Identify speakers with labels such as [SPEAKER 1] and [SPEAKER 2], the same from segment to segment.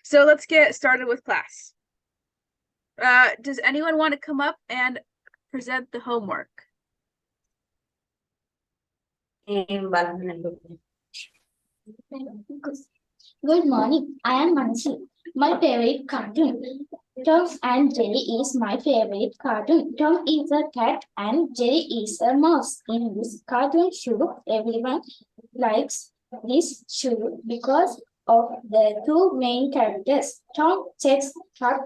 [SPEAKER 1] So let's get started with class. Does anyone want to come up and present the homework?
[SPEAKER 2] Good morning. I am Mansi. My favorite cartoon. Tom and Jerry is my favorite cartoon. Tom is a cat and Jerry is a mouse. In this cartoon show, everyone likes this show because of the two main characters. Tom checks hard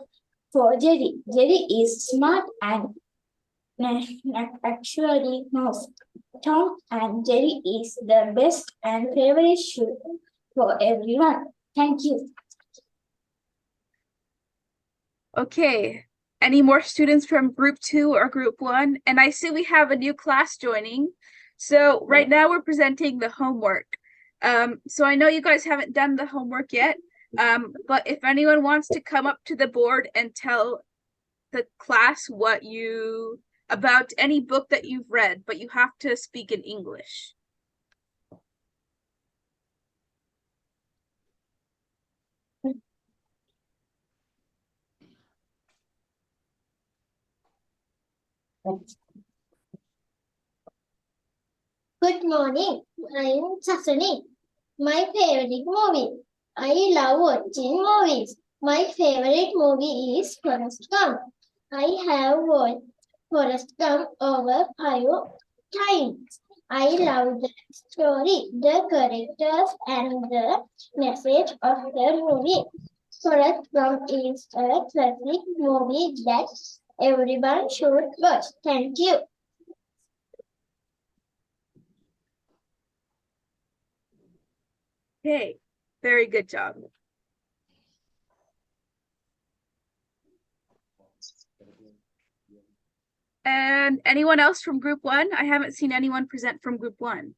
[SPEAKER 2] for Jerry. Jerry is smart and actually mouse. Tom and Jerry is the best and favorite show for everyone. Thank you.
[SPEAKER 1] Okay, any more students from group 2 or group 1? And I see we have a new class joining. So right now we're presenting the homework. So I know you guys haven't done the homework yet, but if anyone wants to come up to the board and tell the class about any book that you've read, but you have to speak in English.
[SPEAKER 2] Good morning. I am Sasani. My favorite movie. I love watching movies. My favorite movie is Forrest Gump. I have watched Forrest Gump over 5 times. I love the story, the characters, and the message of the movie. Forrest Gump is a classic movie that everyone should watch. Thank you.
[SPEAKER 1] Okay, very good job. And anyone else from group 1? I haven't seen anyone present from group 1.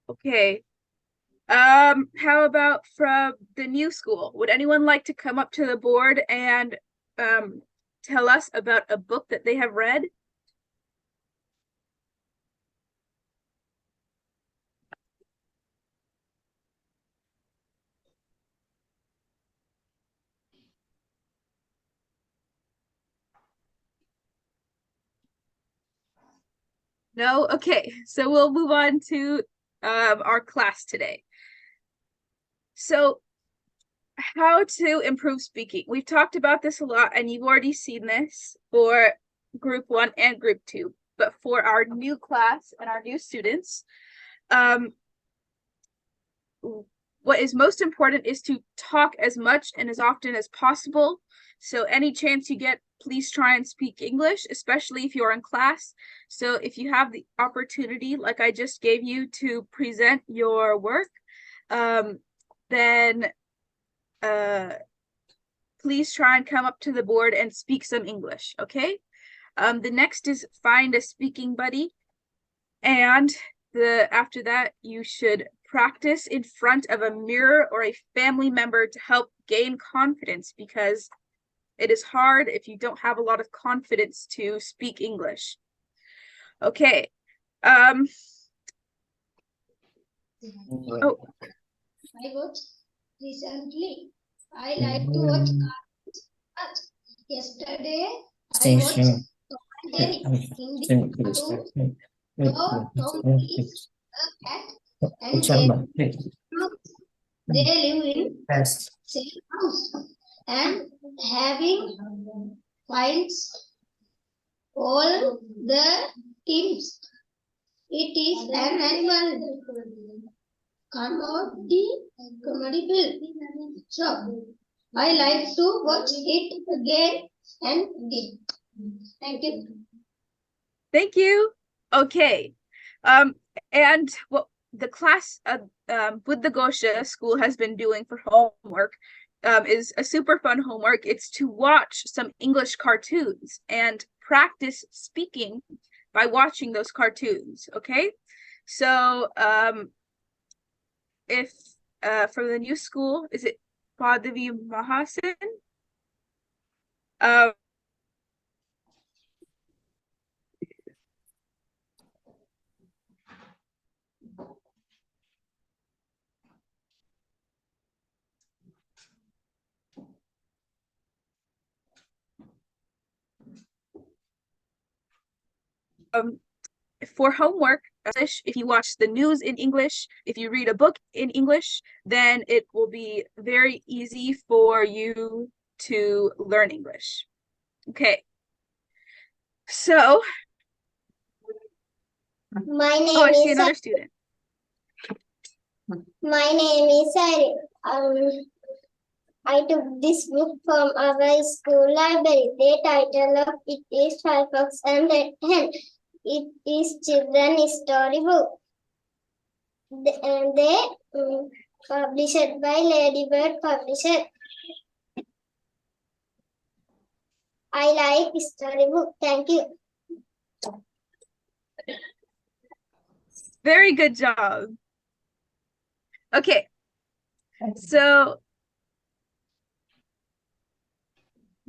[SPEAKER 1] Okay. How about from the new school? Would anyone like to come up to the board and tell us about a book that they have read? No? Okay, so we'll move on to our class today. So how to improve speaking. We've talked about this a lot, and you've already seen this for group 1 and group 2. But for our new class and our new students, what is most important is to talk as much and as often as possible. So any chance you get, please try and speak English, especially if you're in class. So if you have the opportunity, like I just gave you, to present your work, then please try and come up to the board and speak some English, okay? The next is find a speaking buddy. And after that, you should practice in front of a mirror or a family member to help gain confidence, because it is hard if you don't have a lot of confidence to speak English. Okay. Oh.
[SPEAKER 2] I watched recently. I like to watch cartoons. Yesterday, I watched Tom and Jerry. In this cartoon, Tom is a cat and Jerry is a mouse. They live in same house and having finds all the teams. It is an animal comedy film. So I like to watch it again and again. Thank you.
[SPEAKER 1] Thank you. Okay. And what the class with the Gosha school has been doing for homework is a super fun homework. It's to watch some English cartoons and practice speaking by watching those cartoons, okay? So if from the new school, is it Padavi Mahasan? Um, for homework, if you watch the news in English, if you read a book in English, then it will be very easy for you to learn English. Okay. So,
[SPEAKER 2] My name
[SPEAKER 1] oh, I see
[SPEAKER 2] is
[SPEAKER 1] another student.
[SPEAKER 2] My name is Ari. I took this book from our school library. The title of it is Firefox and Red Hen. It is children's story book. They published by Ladybird Publisher. I like storybook. Thank you.
[SPEAKER 1] Very good job. Okay. So,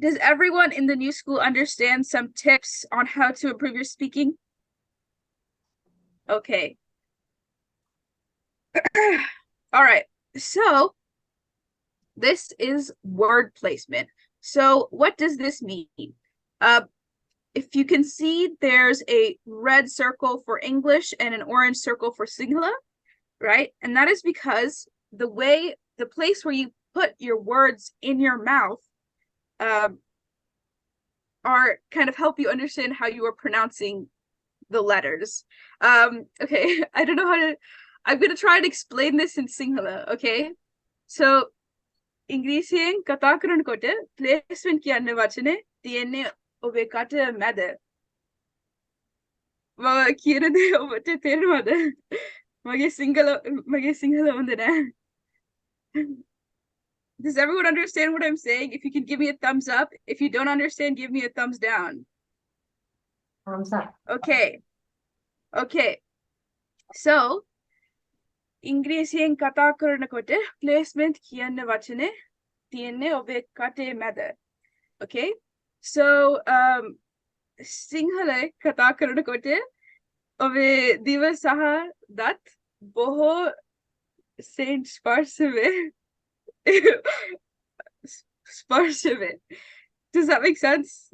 [SPEAKER 1] does everyone in the new school understand some tips on how to improve your speaking? Okay. All right. So, this is word placement. So, what does this mean? If you can see, there's a red circle for English and an orange circle for Sinhala, right? And that is because the place where you put your words in your mouth are kind of help you understand how you are pronouncing the letters. Okay, I don't know how to, I'm gonna try and explain this in Sinhala, okay? So, Ingresian katakuran kote, placement kiyanne wachane, tienne obe kata mada. Mama kirane obate termada. Mage Sinhala mandana. Does everyone understand what I'm saying? If you can give me a thumbs up. If you don't understand, give me a thumbs down.
[SPEAKER 3] Thumbs up.
[SPEAKER 1] Okay. Okay. So, Ingresian katakuran kote, placement kiyanne wachane, tienne obe kate mada. Okay. So, Sinhala kata karana kote obe diva saha dat boho saint sparseve. Sparseve. Does that make sense?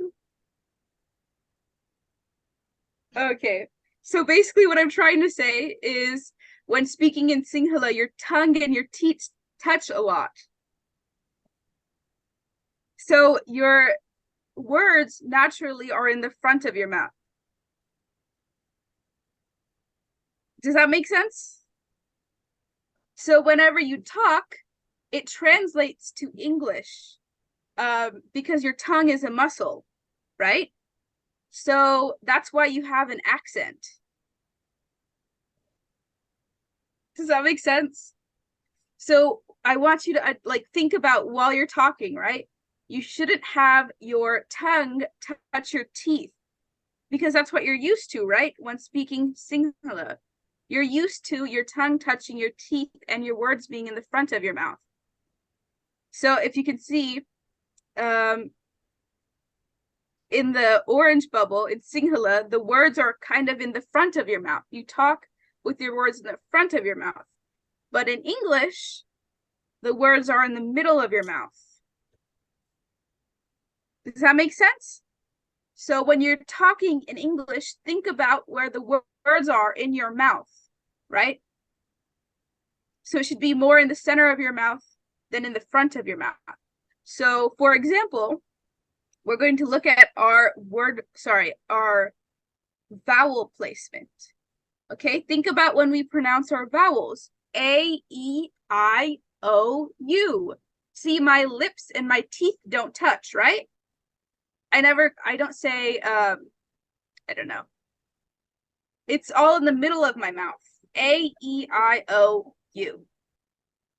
[SPEAKER 1] Okay. So basically what I'm trying to say is when speaking in Sinhala, your tongue and your teeth touch a lot. So your words naturally are in the front of your mouth. Does that make sense? So whenever you talk, it translates to English because your tongue is a muscle, right? So that's why you have an accent. Does that make sense? So I want you to like think about while you're talking, right? You shouldn't have your tongue touch your teeth because that's what you're used to, right? When speaking Sinhala, you're used to your tongue touching your teeth and your words being in the front of your mouth. So if you can see, in the orange bubble in Sinhala, the words are kind of in the front of your mouth. You talk with your words in the front of your mouth. But in English, the words are in the middle of your mouth. Does that make sense? So when you're talking in English, think about where the words are in your mouth, right? So it should be more in the center of your mouth than in the front of your mouth. So for example, we're going to look at our vowel placement. Okay, think about when we pronounce our vowels. A, E, I, O, U. See, my lips and my teeth don't touch, right? I don't say, I don't know. It's all in the middle of my mouth. A, E, I, O, U.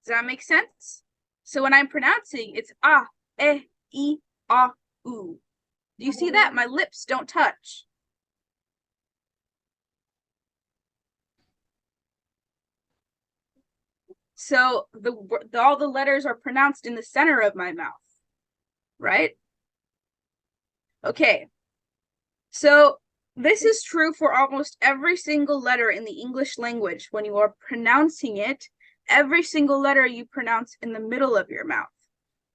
[SPEAKER 1] Does that make sense? So when I'm pronouncing, it's ah, eh, e, ah, ooh. Do you see that? My lips don't touch. So all the letters are pronounced in the center of my mouth, right? Okay. So this is true for almost every single letter in the English language. When you are pronouncing it, every single letter you pronounce in the middle of your mouth,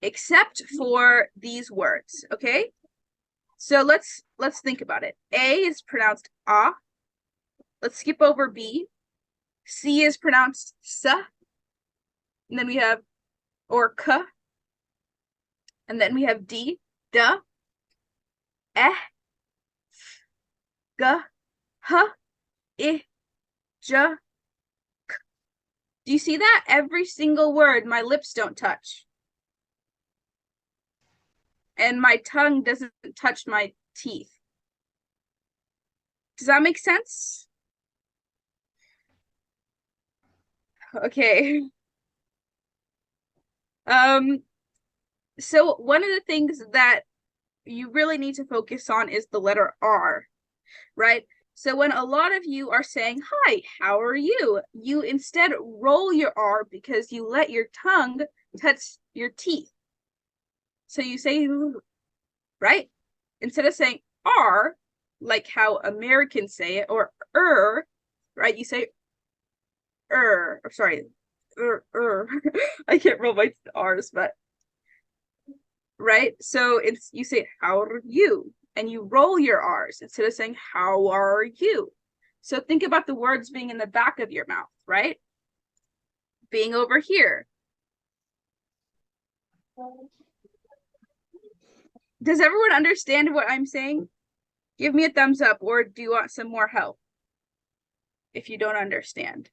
[SPEAKER 1] except for these words, okay? So let's think about it. A is pronounced ah. Let's skip over B. C is pronounced sa. And then we have or k. And then we have D, da, eh, g, h, I, j, k. Do you see that? Every single word my lips don't touch. And my tongue doesn't touch my teeth. Does that make sense? Okay. So one of the things that you really need to focus on is the letter R, right? So when a lot of you are saying, hi, how are you? You instead roll your R because you let your tongue touch your teeth. So you say, right? Instead of saying R, like how Americans say it, or right? You say or sorry, I can't roll my R's, but right? So it's you say how are you, and you roll your R's instead of saying how are you. So think about the words being in the back of your mouth, right? Being over here. Does everyone understand what I'm saying? Give me a thumbs up, or do you want some more help if you don't understand?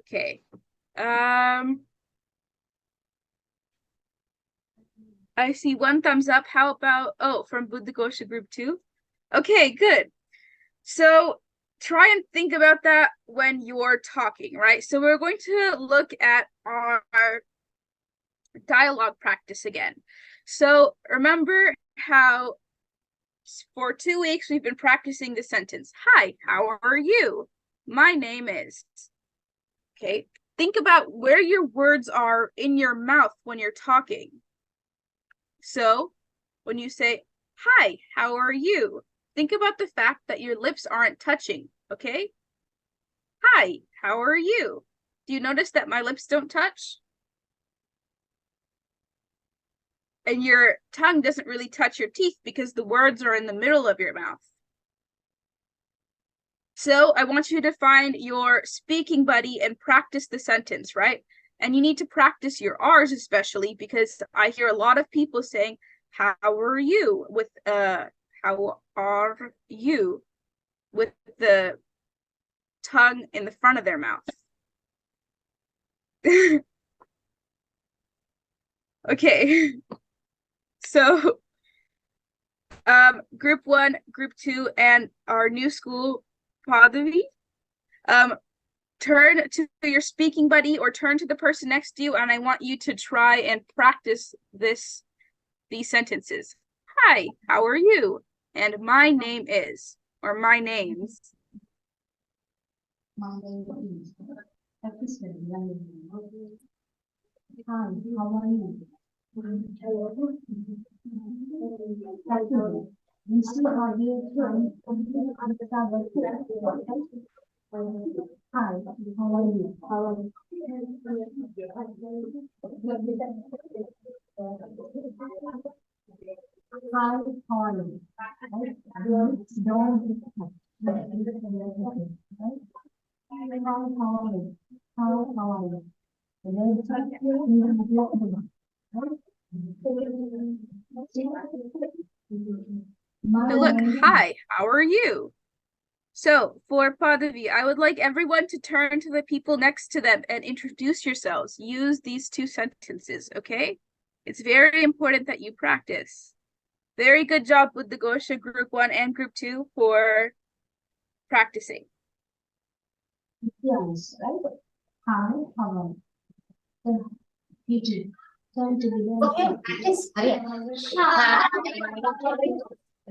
[SPEAKER 1] Okay. I see one thumbs up. How about, oh, from Buddhaghosa group 2? Okay, good. So try and think about that when you're talking, right? So we're going to look at our dialogue practice again. So remember how for 2 weeks we've been practicing the sentence, hi, how are you? My name is. Okay, think about where your words are in your mouth when you're talking. So when you say, hi, how are you? Think about the fact that your lips aren't touching, okay? Hi, how are you? Do you notice that my lips don't touch? And your tongue doesn't really touch your teeth because the words are in the middle of your mouth. So I want you to find your speaking buddy and practice the sentence, right? And you need to practice your R's especially because I hear a lot of people saying, how are you? With how are you? With the tongue in the front of their mouth. Okay. So group 1, group 2, and our new school, Padvi, turn to your speaking buddy or turn to the person next to you, and I want you to try and practice these sentences. Hi, how are you? And my name is, or my names.
[SPEAKER 3] My name is. Hi, how are you? Hi, how are you? Hi, how are you? Don't. How are you?
[SPEAKER 1] So look, hi, how are you? So for Padvi, I would like everyone to turn to the people next to them and introduce yourselves. Use these 2 sentences, okay? It's very important that you practice. Very good job with the Gosha group 1 and group 2 for practicing.
[SPEAKER 3] Yes, right? Hi, how are you? You too. Turn to the left.
[SPEAKER 4] Okay, practice. Hurry up.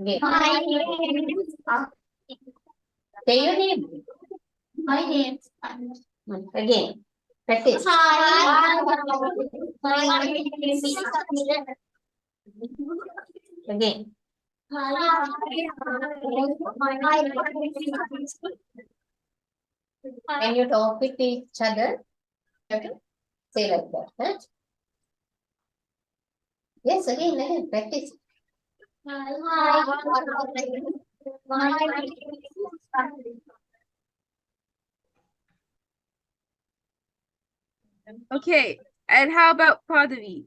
[SPEAKER 4] Okay.
[SPEAKER 2] My name is
[SPEAKER 4] Say your name.
[SPEAKER 2] My name is
[SPEAKER 4] Again. Practice.
[SPEAKER 2] Hi. My name is
[SPEAKER 4] Again. When you talk with each other, okay? Say like that. Huh? Yes, again, practice.
[SPEAKER 1] Okay, and how about Padavi?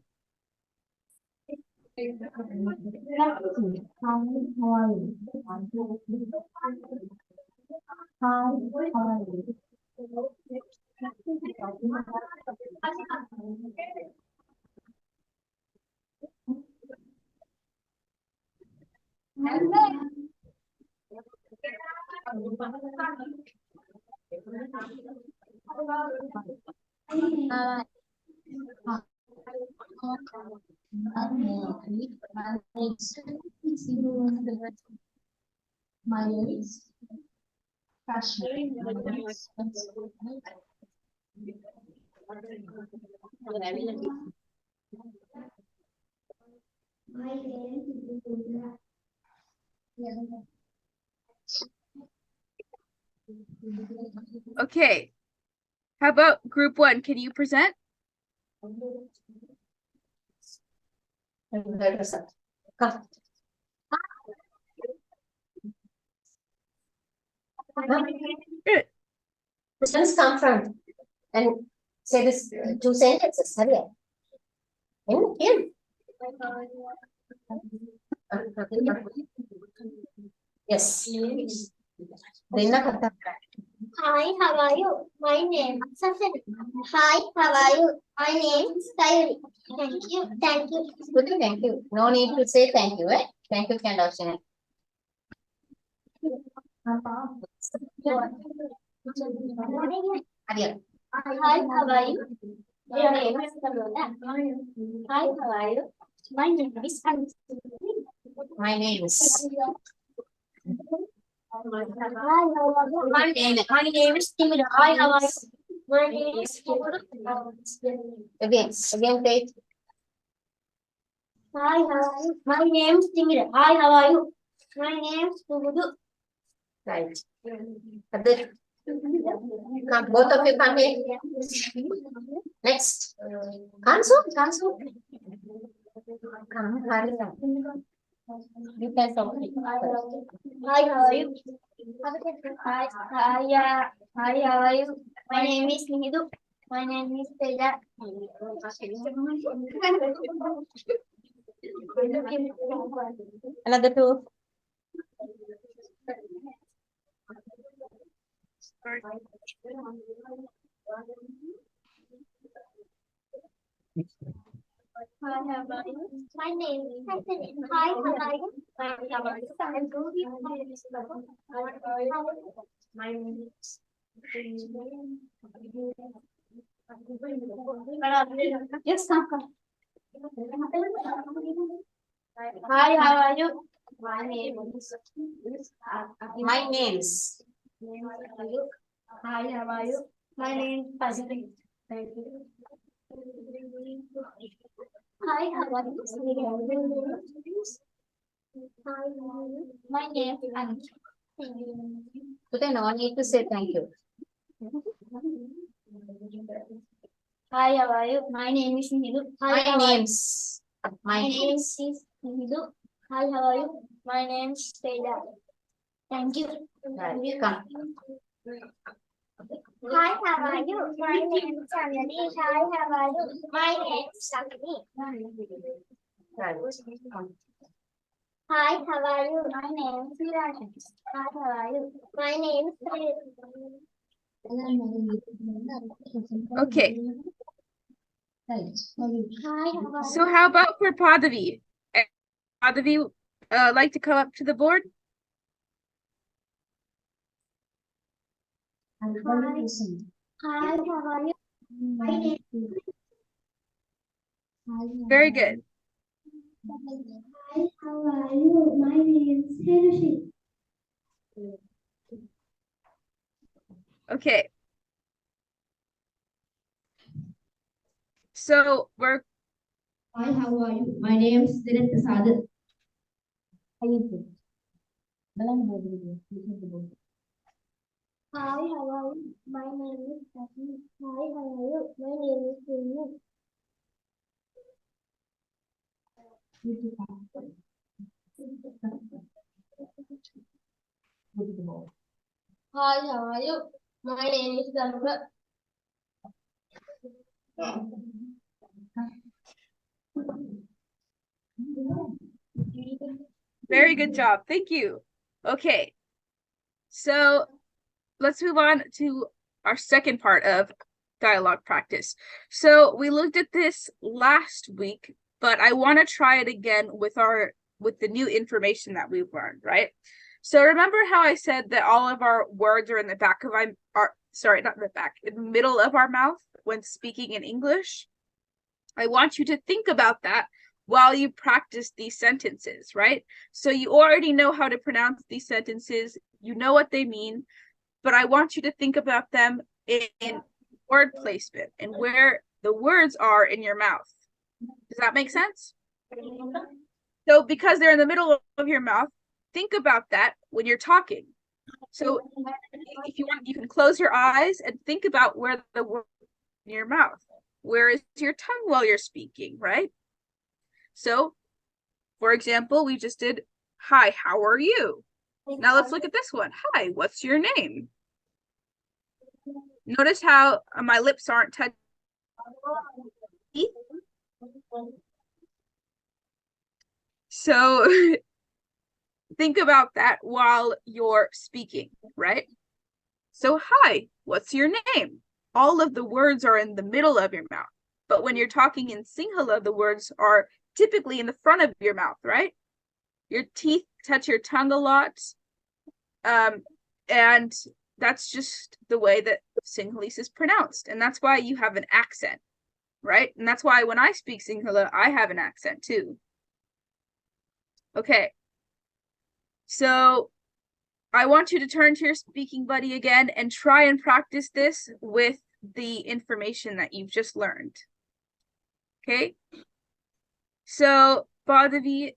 [SPEAKER 3] Hi, how are you? Hi, how are you? My name is Kashmir.
[SPEAKER 1] Okay, how about group 1? Can you present?
[SPEAKER 4] Come.
[SPEAKER 1] Good.
[SPEAKER 4] Students come front and say this 2 sentences. Hurry up. Here. Yes. Rinna Kata.
[SPEAKER 2] Hi, how are you? My name is Safin. Hi, how are you? My name is Sayuri. Thank you. Thank you.
[SPEAKER 4] Good, thank you. No need to say thank you, eh? Thank you, can option. Hurry up.
[SPEAKER 2] Hi, how are you? My name is Samantha. Hi, how are you? My name is Anjali.
[SPEAKER 4] My name is.
[SPEAKER 2] Hi, how are you? My name is Timur. Hi, how are you? My name is Timur.
[SPEAKER 4] Again, say it.
[SPEAKER 2] Hi, how are you? My name is Timur. Hi, how are you? My name is Tugudu.
[SPEAKER 4] Right. Other. Come, both of you come here. Next. Kansu. Come, hurry up. You can talk.
[SPEAKER 2] Hi, how are you? Hi, how are you? My name is Nidu. My name is Teja.
[SPEAKER 4] Another 2.
[SPEAKER 2] Hi, how are you? My name is Hassan. Hi, how are you? My name is My name is Yes, Hi, how are you? My name is
[SPEAKER 4] My names.
[SPEAKER 2] Hi, how are you? My name is Pazari. Thank you. Hi, how are you? Hi, how are you? My name is Anju.
[SPEAKER 4] Today no need to say thank you.
[SPEAKER 2] Hi, how are you? My name is Nidu.
[SPEAKER 4] My names.
[SPEAKER 2] My name is Nidu. Hi, how are you? My name is Teja. Thank you.
[SPEAKER 4] Right, come.
[SPEAKER 2] Hi, how are you? My name is Chandani. Hi, how are you? My name is Chandani.
[SPEAKER 4] Right. Come.
[SPEAKER 2] Hi, how are you? My name is Viraj. Hi, how are you? My name is
[SPEAKER 1] Okay,
[SPEAKER 3] Right.
[SPEAKER 2] Hi, how are
[SPEAKER 1] so how about for Padavi? Padavi, like to come up to the board?
[SPEAKER 3] I'm going to listen.
[SPEAKER 2] Hi, how are you? My name
[SPEAKER 1] Very good.
[SPEAKER 2] Hi, how are you? My name is Hiroshi.
[SPEAKER 1] Okay. So we're
[SPEAKER 3] Hi, how are you? My name is Dinesh Prasad. How are you?
[SPEAKER 2] Hi, how are you? My name is Kathy. Hi, how are you? My name is Vinny. Hi, how are you? My name is Danuka.
[SPEAKER 1] very good job. Thank you. Okay. So let's move on to our second part of dialogue practice. So we looked at this last week, but I want to try it again with the new information that we've learned, right? So remember how I said that all of our words are in the back of our sorry, not in the back, in the middle of our mouth when speaking in English? I want you to think about that while you practice these sentences, right? So you already know how to pronounce these sentences, you know what they mean, but I want you to think about them in word placement and where the words are in your mouth. Does that make sense? So because they're in the middle of your mouth, think about that when you're talking. So if you want, you can close your eyes and think about where the word in your mouth. Where is your tongue while you're speaking, right? So, for example, we just did, hi, how are you? Now let's look at this one. Hi, what's your name? Notice how my lips aren't touching. So think about that while you're speaking, right? So, hi, what's your name? All of the words are in the middle of your mouth. But when you're talking in Sinhala, the words are typically in the front of your mouth, right? Your teeth touch your tongue a lot. And that's just the way that Sinhalese is pronounced. And that's why you have an accent, right? And that's why when I speak Sinhala, I have an accent too. Okay. So I want you to turn to your speaking buddy again and try and practice this with the information that you've just learned. Okay? So, Badavi,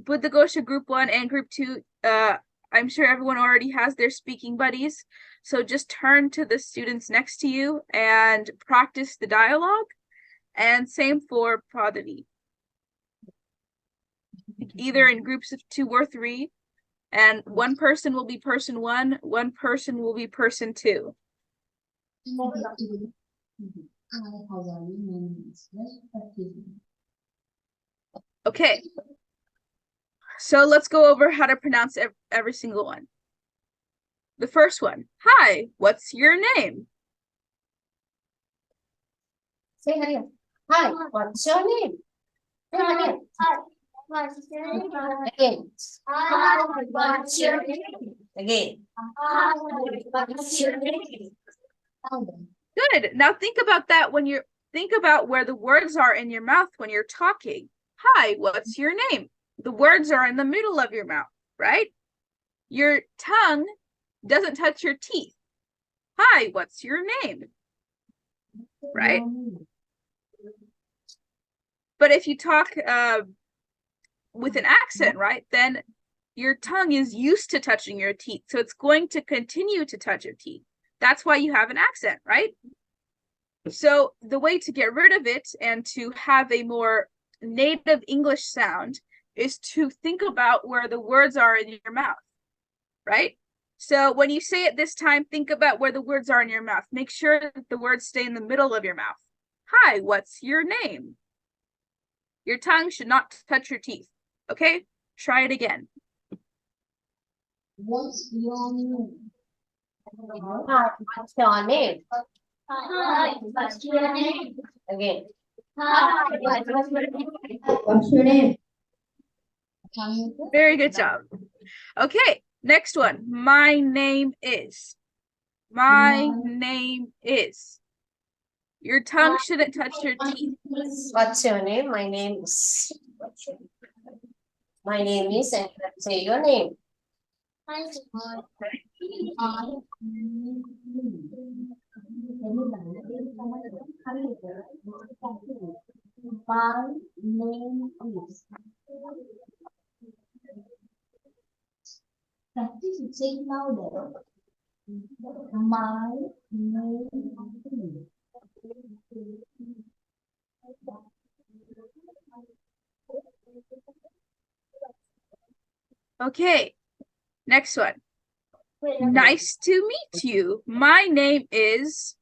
[SPEAKER 1] Buddhagosha Group 1 and Group 2, I'm sure everyone already has their speaking buddies. So just turn to the students next to you and practice the dialogue. And same for Padavi. Either in groups of 2 or 3. And one person will be person 1, one person will be person 2. Okay. So let's go over how to pronounce every single one. The first one. Hi, what's your name?
[SPEAKER 4] Say Hariya. Hi, what's your name? Say Hariya.
[SPEAKER 2] What's your name?
[SPEAKER 4] Again.
[SPEAKER 2] Hi, what's your name?
[SPEAKER 4] Again.
[SPEAKER 2] Hi, what's your name?
[SPEAKER 1] Good. Now think about that when you're think about where the words are in your mouth when you're talking. Hi, what's your name? The words are in the middle of your mouth, right? Your tongue doesn't touch your teeth. Hi, what's your name? Right? But if you talk with an accent, right, then your tongue is used to touching your teeth. So it's going to continue to touch your teeth. That's why you have an accent, right? So the way to get rid of it and to have a more native English sound is to think about where the words are in your mouth, right? So when you say it this time, think about where the words are in your mouth. Make sure that the words stay in the middle of your mouth. Hi, what's your name? Your tongue should not touch your teeth. Okay? Try it again.
[SPEAKER 3] What's your name?
[SPEAKER 4] Hi, what's your name?
[SPEAKER 2] Hi, what's your name?
[SPEAKER 4] Again.
[SPEAKER 2] Hi, what's your name?
[SPEAKER 3] What's your name?
[SPEAKER 1] Very good job. Okay, next one. My name is. My name is. Your tongue shouldn't touch your teeth.
[SPEAKER 4] What's your name? My name is. My name is, and say your name.
[SPEAKER 3] My name is. Practice it, say it louder. My name is.
[SPEAKER 1] Okay, next one. Nice to meet you. My name is.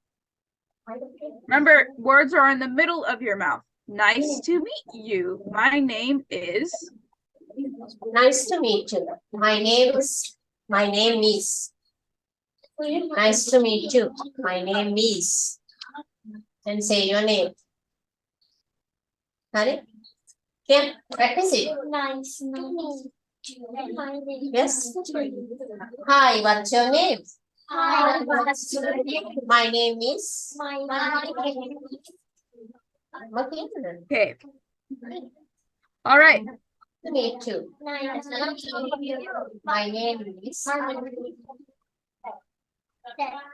[SPEAKER 1] Remember, words are in the middle of your mouth. Nice to meet you. My name is.
[SPEAKER 4] Nice to meet you. My name is. My name is. Nice to meet you. My name is. And say your name. Honey? Yeah, practice it.
[SPEAKER 2] Nice to meet you. My name
[SPEAKER 4] Yes.
[SPEAKER 2] is.
[SPEAKER 4] Hi, what's your name?
[SPEAKER 2] Hi, what's your name?
[SPEAKER 4] My name is.
[SPEAKER 2] My name is.
[SPEAKER 4] Okay.
[SPEAKER 1] Okay. All right.
[SPEAKER 4] Nice to meet you.
[SPEAKER 2] Nice to meet you.
[SPEAKER 4] My name is.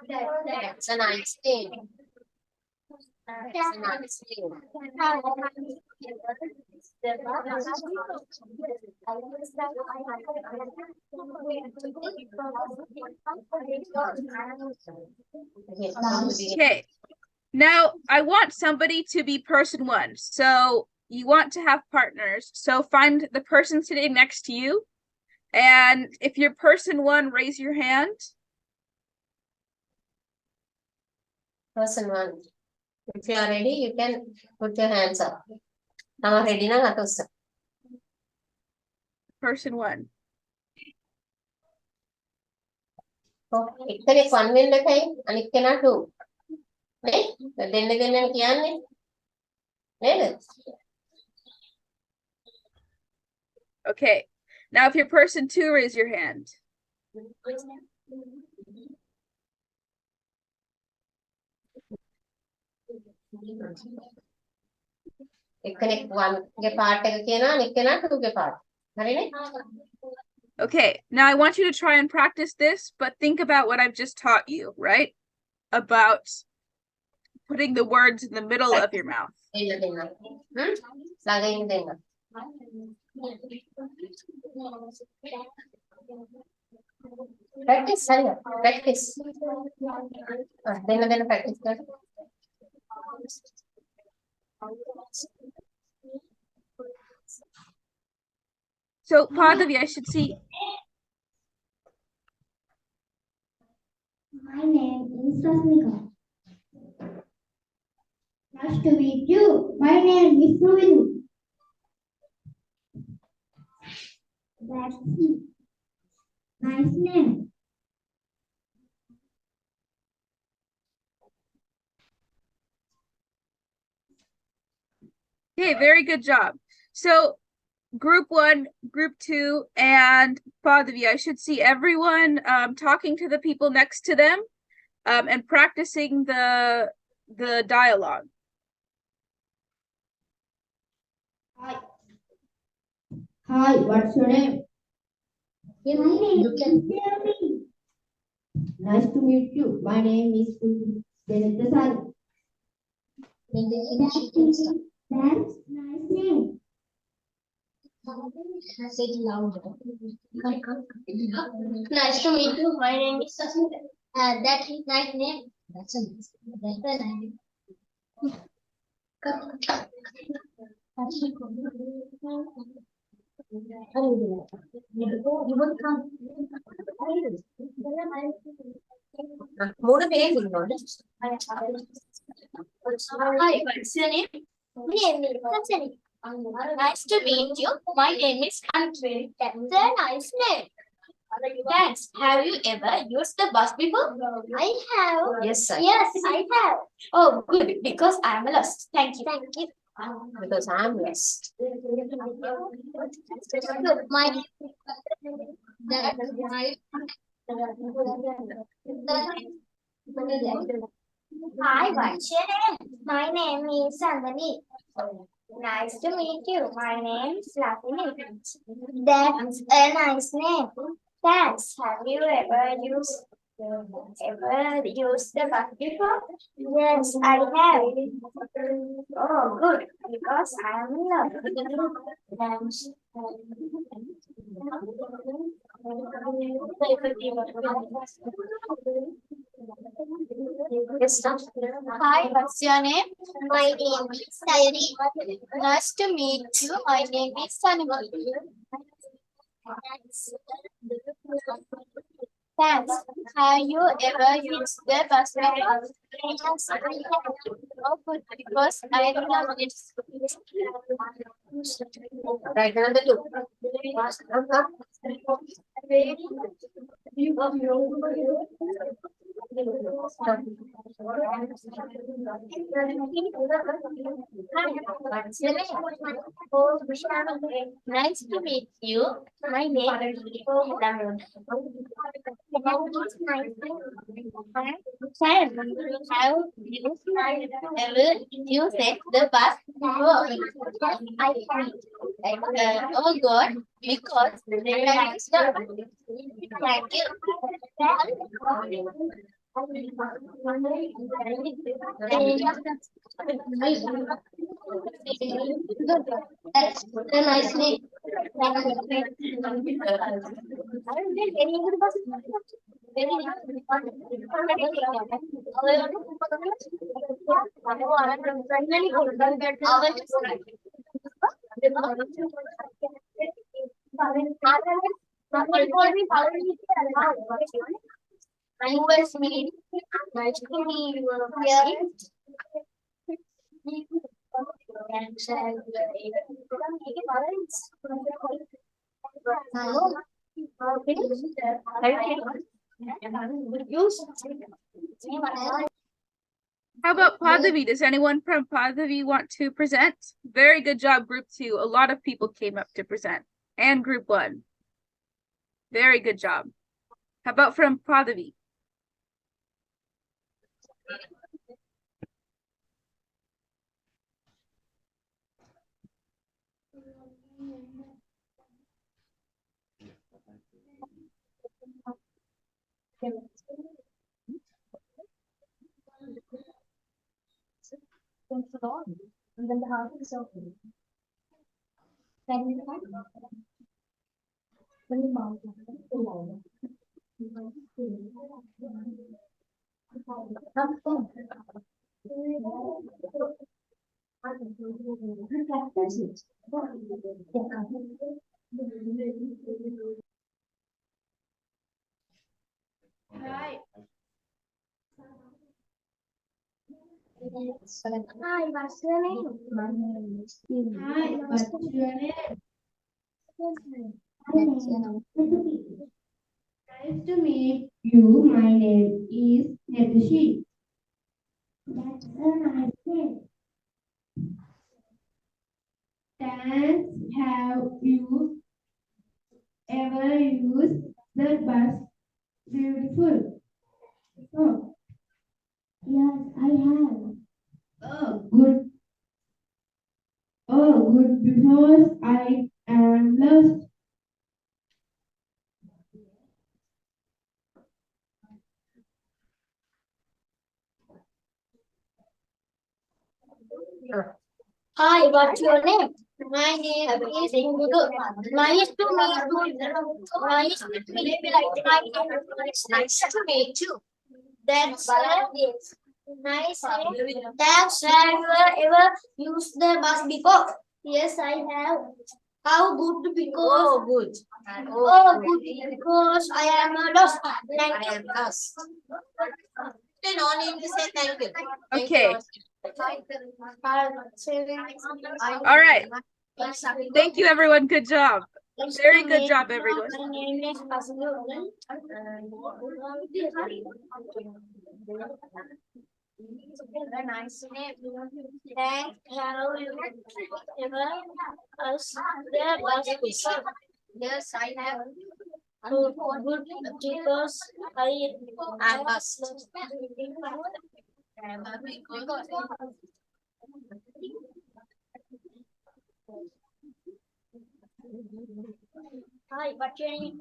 [SPEAKER 4] That's a nice name. That's a nice name.
[SPEAKER 1] Okay. Now I want somebody to be person one. So you want to have partners. So find the person sitting next to you. And if you're person one, raise your hand.
[SPEAKER 4] Person one. If you are ready, you can put your hands up. I'm ready now.
[SPEAKER 1] Person one.
[SPEAKER 4] එක්කෙනෙක් වන් වෙන්න එකයි අනිත් කෙනා 2. නේ? දෙන්න දෙන්න කියන්නේ. නේද?
[SPEAKER 1] Okay. Now if you're person two, raise your hand.
[SPEAKER 4] එක්කෙනෙක් 1 ගේ පාර්ට් එක කියනවා අනිත් කෙනා 2 ගේ පාර්ට්. හරිනේ?
[SPEAKER 1] Okay, now I want you to try and practice this, but think about what I've just taught you, right? About putting the words in the middle of your mouth.
[SPEAKER 4] දෙන්න දෙන්න. ළඟින් දෙන්න. Practice, hurry up. Practice. දෙන්න practice කර.
[SPEAKER 1] So, Padhavi, I should see.
[SPEAKER 2] My name is Rasmika. Nice to meet you. My name is Praveen. That's it. Nice name.
[SPEAKER 1] Okay, very good job. So, group one, group two, and Padhavi, I should see everyone talking to the people next to them and practicing the dialogue.
[SPEAKER 2] Hi, what's your name? My name is Devi. Nice to meet you. My name is Denita. That's nice name.
[SPEAKER 3] Say it louder.
[SPEAKER 2] Nice to meet you. My name is Sasmita. That's nice name.
[SPEAKER 3] That's a nice name. You will come.
[SPEAKER 4] මූණ පේන්නේ.
[SPEAKER 2] Hi, what's your name? My name is Sasani. Nice to meet you. My name is Andre. That's a nice name. Thanks. Have you ever used the bus before? I have.
[SPEAKER 4] Yes, sir.
[SPEAKER 2] Yes, I have. Oh, good. Because I am lost. Thank you. Thank you.
[SPEAKER 4] Because I'm lost.
[SPEAKER 2] My that my Hi, what's your name? My name is Sandani. Nice to meet you. My name is Lakini. That's a nice name. Thanks. Have you ever used the bus before? Yes, I have. Oh, good. Because I am in love. Thanks. Hi, what's your name? My name is Sayuri. Nice to meet you. My name is Sanima. Thanks. Have you ever used the bus before? Yes, I have. Oh, good, because I love it.
[SPEAKER 4] Right, another two.
[SPEAKER 2] Nice to meet you. My name is Lamron. Sam, have you ever used the bus before? I have. Oh God, because I stop. Thank you. That's nicely. I was me. Nice to meet you.
[SPEAKER 1] How about Padhavi? Does anyone from Padhavi want to present? Very good job, group 2. A lot of people came up to present. And group 1. Very good job. How about from Padhavi?
[SPEAKER 3] And then the house is open. Then you can. When the mouth is open.
[SPEAKER 1] Hi.
[SPEAKER 2] Hi, what's your name?
[SPEAKER 3] My name is Steve.
[SPEAKER 1] Hi, what's your name?
[SPEAKER 5] Nice to meet you. My name is Netushi.
[SPEAKER 2] That's a nice name.
[SPEAKER 5] Thanks. Have you ever used the bus? Beautiful. Oh,
[SPEAKER 2] Yes, I have.
[SPEAKER 5] oh, good. Oh, good. Because I am lost.
[SPEAKER 2] Hi, what's your name? My name is Hindu. Nice to meet you. Nice to meet you.
[SPEAKER 4] Nice to meet you.
[SPEAKER 2] That's nice name. Thanks. Have you ever used the bus before? Yes, I have. How good because
[SPEAKER 4] Oh, good.
[SPEAKER 2] good because I am a lost. Thank
[SPEAKER 4] I
[SPEAKER 2] you.
[SPEAKER 4] am lost. Then no need to say thank you. Thank
[SPEAKER 1] Okay.
[SPEAKER 2] All
[SPEAKER 1] All right. Thank you, everyone. Good job. Very good job, everyone.
[SPEAKER 2] My name is Pascal. Nice name. Thank you. Ever us the bus before? Yes, I have. Good because
[SPEAKER 4] I must.
[SPEAKER 2] Hi, what's your name?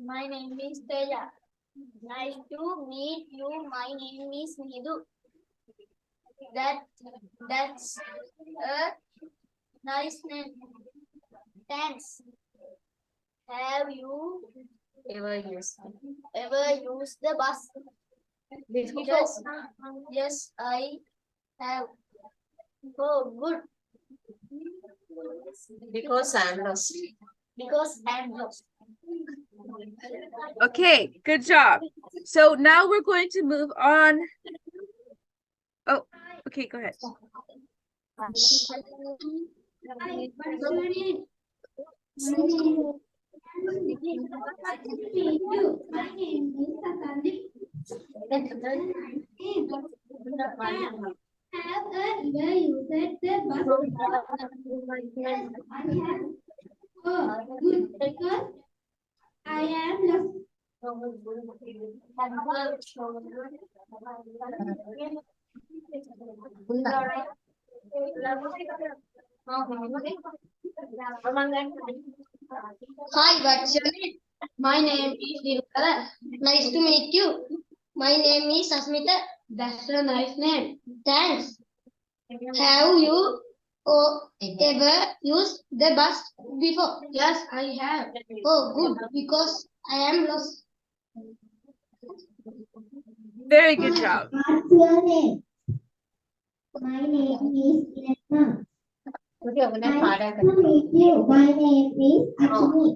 [SPEAKER 2] My name is Teja. Nice to meet you. My name is Nidu. That's a nice name. Thanks. Have you
[SPEAKER 4] Ever use.
[SPEAKER 2] ever used the bus? Yes, I have. Oh, good.
[SPEAKER 4] Because I'm lost.
[SPEAKER 2] Because I'm lost.
[SPEAKER 1] Okay, good job. So now we're going to move on. Oh, okay, go ahead.
[SPEAKER 5] Hi, what's your name? My name Nice to meet you. My name is Satandi. Have ever used the bus? Yes, I have. Oh, good, because I am lost.
[SPEAKER 2] Hi, what's your name? My name is Nirukara. Nice to meet you. My name is Asmita. That's a nice name. Thanks. Have you ever used the bus before? Yes, I have. Oh, good, because I am lost.
[SPEAKER 1] Very good job.
[SPEAKER 5] What's your name? My name is Iletma. Nice to meet you. My name is Ashmi.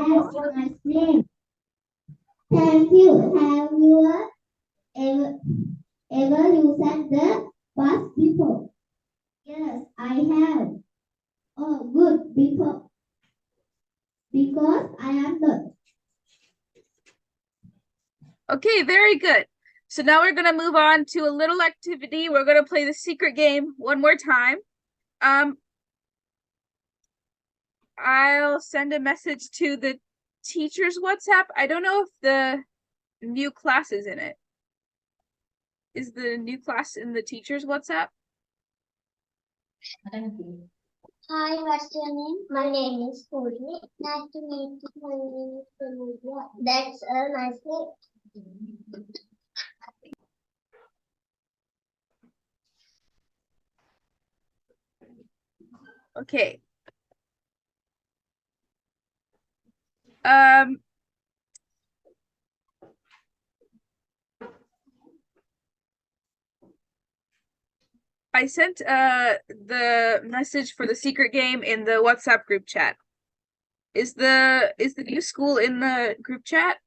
[SPEAKER 5] That's a nice name. Thank you. Have you ever used the bus before? Yes, I have. Oh, good. Because I am the.
[SPEAKER 1] Okay, very good. So now we're going to move on to a little activity. We're going to play the secret game one more time. I'll send a message to the teacher's WhatsApp. I don't know if the new class is in it. Is the new class in the teacher's WhatsApp?
[SPEAKER 2] Hi, what's your name? My name is Purni. Nice to meet you. My name is Purni. That's a nice name.
[SPEAKER 1] Okay. I sent the message for the secret game in the WhatsApp group chat. Is the new school in the group chat?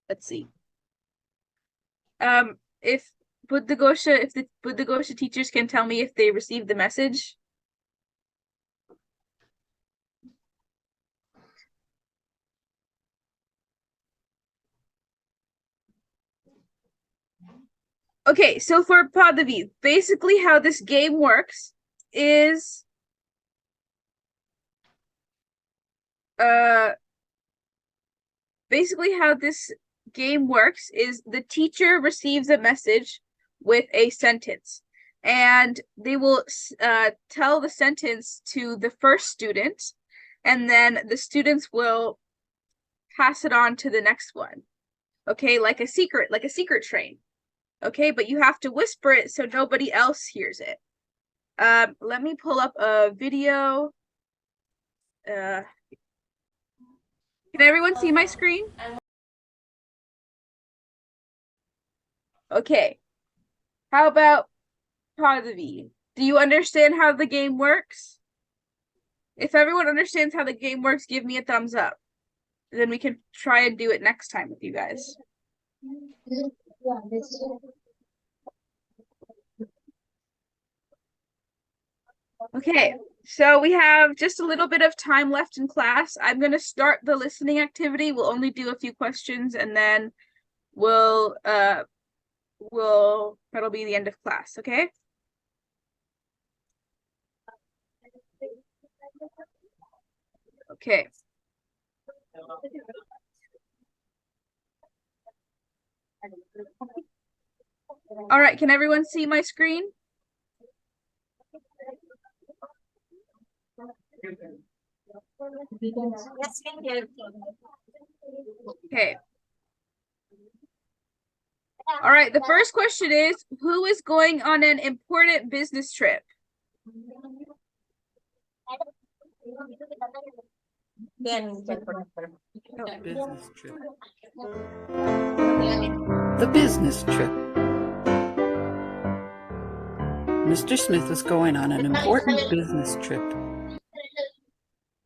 [SPEAKER 1] Let's see. If the Buddha Gosha teachers can tell me if they received the message. Okay, so for Padavi, basically how this game works is the teacher receives a message with a sentence, and they will tell the sentence to the first student, and then the students will pass it on to the next one. Okay, like a secret train. Okay, but you have to whisper it so nobody else hears it. Let me pull up a video. Can everyone see my screen? Okay. How about Padavi? Do you understand how the game works? If everyone understands how the game works, give me a thumbs up. Then we can try and do it next time with you guys. Okay, so we have just a little bit of time left in class. I'm going to start the listening activity. We'll only do a few questions, and then we'll that'll be the end of class, okay? Okay. All right, can everyone see my screen?
[SPEAKER 4] Yes, we can.
[SPEAKER 1] Okay. All right, the first question is, who is going on an important business trip?
[SPEAKER 4] Can put it.
[SPEAKER 6] Business trip. The business trip. Mr. Smith was going on an important business trip.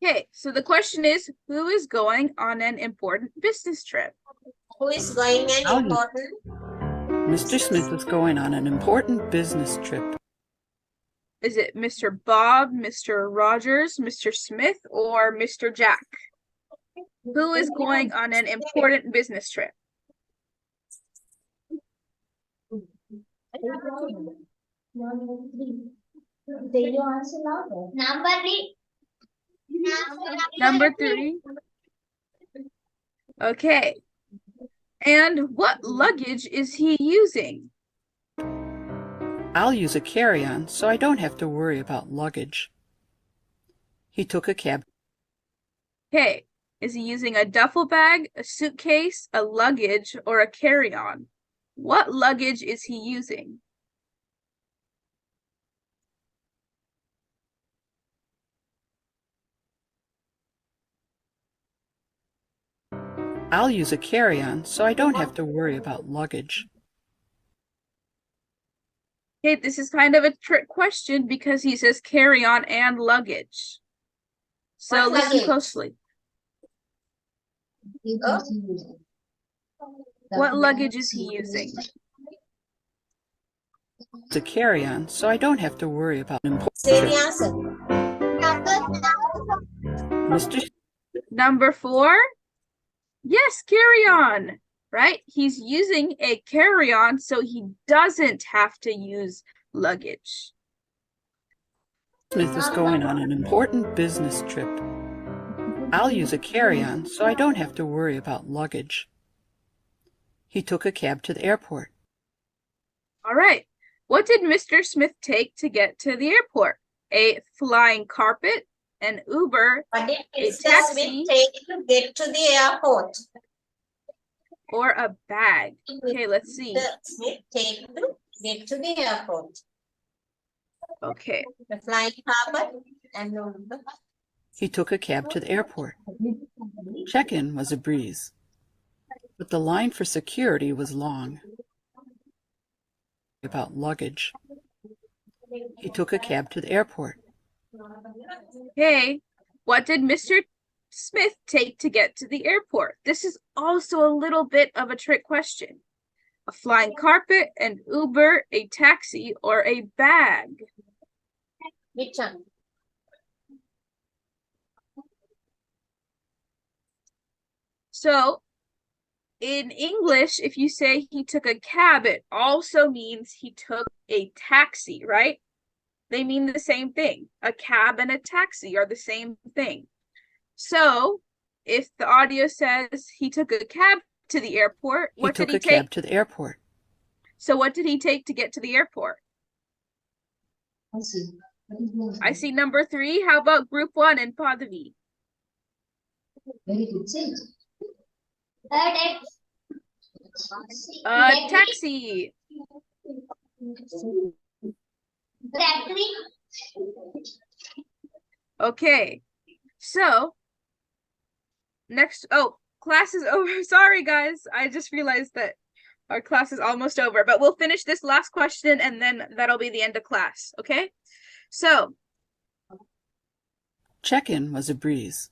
[SPEAKER 1] Okay, so the question is, who is going on an important business trip?
[SPEAKER 4] Who is going an
[SPEAKER 6] I'll-
[SPEAKER 4] important?
[SPEAKER 6] Mr. Smith was going on an important business trip.
[SPEAKER 1] Is it Mr. Bob, Mr. Rogers, Mr. Smith, or Mr. Jack? Who is going on an important business trip?
[SPEAKER 3] Say your answer louder.
[SPEAKER 2] Number 3.
[SPEAKER 1] Number 3. Okay. And what luggage is he using?
[SPEAKER 6] I'll use a carry-on so I don't have to worry about luggage. He took a cab.
[SPEAKER 1] Okay. Is he using a duffel bag, a suitcase, a luggage, or a carry-on? What luggage is he using?
[SPEAKER 6] I'll use a carry-on so I don't have to worry about luggage.
[SPEAKER 1] Okay, this is kind of a trick question because he says carry-on and luggage. So
[SPEAKER 4] What
[SPEAKER 1] listen
[SPEAKER 4] luggage?
[SPEAKER 1] closely. What luggage is he using?
[SPEAKER 6] It's a carry-on so I don't have to worry about an important
[SPEAKER 4] Say the
[SPEAKER 6] trip.
[SPEAKER 4] answer.
[SPEAKER 6] Mr.
[SPEAKER 1] Number 4? Yes, carry-on, right? He's using a carry-on so he doesn't have to use luggage.
[SPEAKER 6] Smith is going on an important business trip. I'll use a carry-on so I don't have to worry about luggage. He took a cab to the airport.
[SPEAKER 1] All right. What did Mr. Smith take to get to the airport? A flying carpet, an Uber,
[SPEAKER 4] What did
[SPEAKER 1] A
[SPEAKER 4] Mr.
[SPEAKER 1] taxi.
[SPEAKER 4] Smith take to get to the airport?
[SPEAKER 1] or a bag? Okay, let's see.
[SPEAKER 4] Mr. Smith take to get to the airport.
[SPEAKER 1] Okay.
[SPEAKER 4] The flying carpet and the
[SPEAKER 6] He took a cab to the airport. Check-in was a breeze, but the line for security was long. About luggage. He took a cab to the airport.
[SPEAKER 1] Hey, what did Mr. Smith take to get to the airport? This is also a little bit of a trick question. A flying carpet, an Uber, a taxi, or a bag?
[SPEAKER 4] which one?
[SPEAKER 1] So, in English, if you say he took a cab, it also means he took a taxi, right? They mean the same thing. A cab and a taxi are the same thing. So, if the audio says he took a cab to the airport,
[SPEAKER 6] He
[SPEAKER 1] what
[SPEAKER 6] took
[SPEAKER 1] did
[SPEAKER 6] a
[SPEAKER 1] he take?
[SPEAKER 6] cab to the airport.
[SPEAKER 1] So, what did he take to get to the airport?
[SPEAKER 3] I see. What is the
[SPEAKER 1] I see number 3. How about group 1 and Padavi?
[SPEAKER 3] Very good. Say it.
[SPEAKER 1] Taxi.
[SPEAKER 2] Taxi.
[SPEAKER 1] Okay. So, next, class is over. Sorry, guys. I just realized that our class is almost over, but we'll finish this last question and then that'll be the end of class. Okay. So,
[SPEAKER 6] Check-in was a breeze,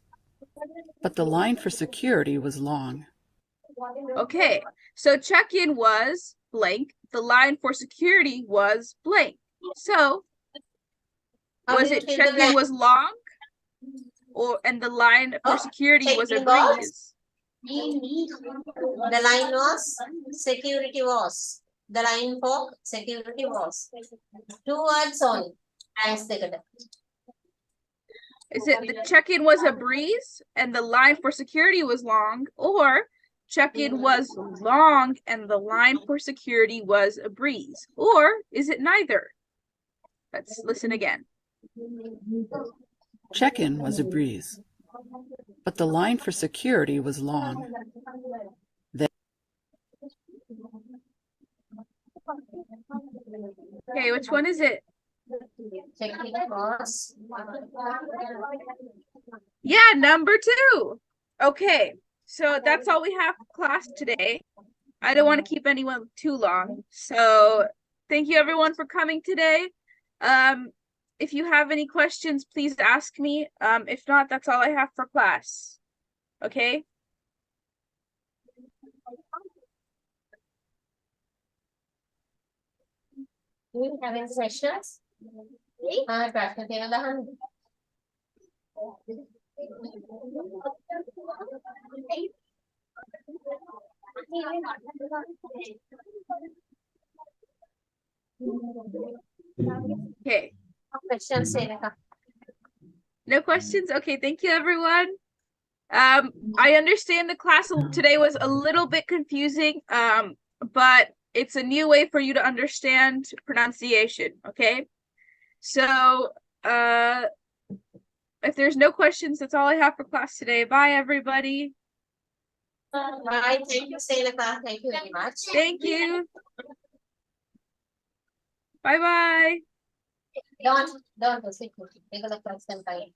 [SPEAKER 6] but the line for security was long.
[SPEAKER 1] okay. So check-in was blank. The line for security was blank. So,
[SPEAKER 4] How
[SPEAKER 1] was
[SPEAKER 4] do you
[SPEAKER 1] it
[SPEAKER 4] fill the
[SPEAKER 1] check-in
[SPEAKER 4] blank?
[SPEAKER 1] was long? And the line for
[SPEAKER 4] Oh,
[SPEAKER 1] security was a
[SPEAKER 4] check-in was?
[SPEAKER 1] breeze?
[SPEAKER 4] The line was, security was. The line for security was 2 words only. Thanks, Dekkada.
[SPEAKER 1] Is it the check-in was a breeze and the line for security was long, or check-in was long and the line for security was a breeze? Or is it neither? Let's listen again.
[SPEAKER 6] Check-in was a breeze, but the line for security was long.
[SPEAKER 1] Okay, which one is it?
[SPEAKER 4] Check-in was.
[SPEAKER 1] Yeah, number 2. Okay, so that's all we have for class today. I don't want to keep anyone too long. So thank you everyone for coming today. If you have any questions, please ask me. If not, that's all I have for class. Okay?
[SPEAKER 4] Do you have any questions? ප්‍රශ්න තියෙනවා අහන්න.
[SPEAKER 1] Okay.
[SPEAKER 4] Questions Senaka.
[SPEAKER 1] No questions? Okay, thank you everyone. I understand the class today was a little bit confusing, but it's a new way for you to understand pronunciation, okay? So, if there's no questions, that's all I have for class today. Bye, everybody.
[SPEAKER 4] Bye. Thank you, Senaka. Thank you very much.
[SPEAKER 1] Thank you. Bye-bye.
[SPEAKER 4] Don't sit. Take a look at some time.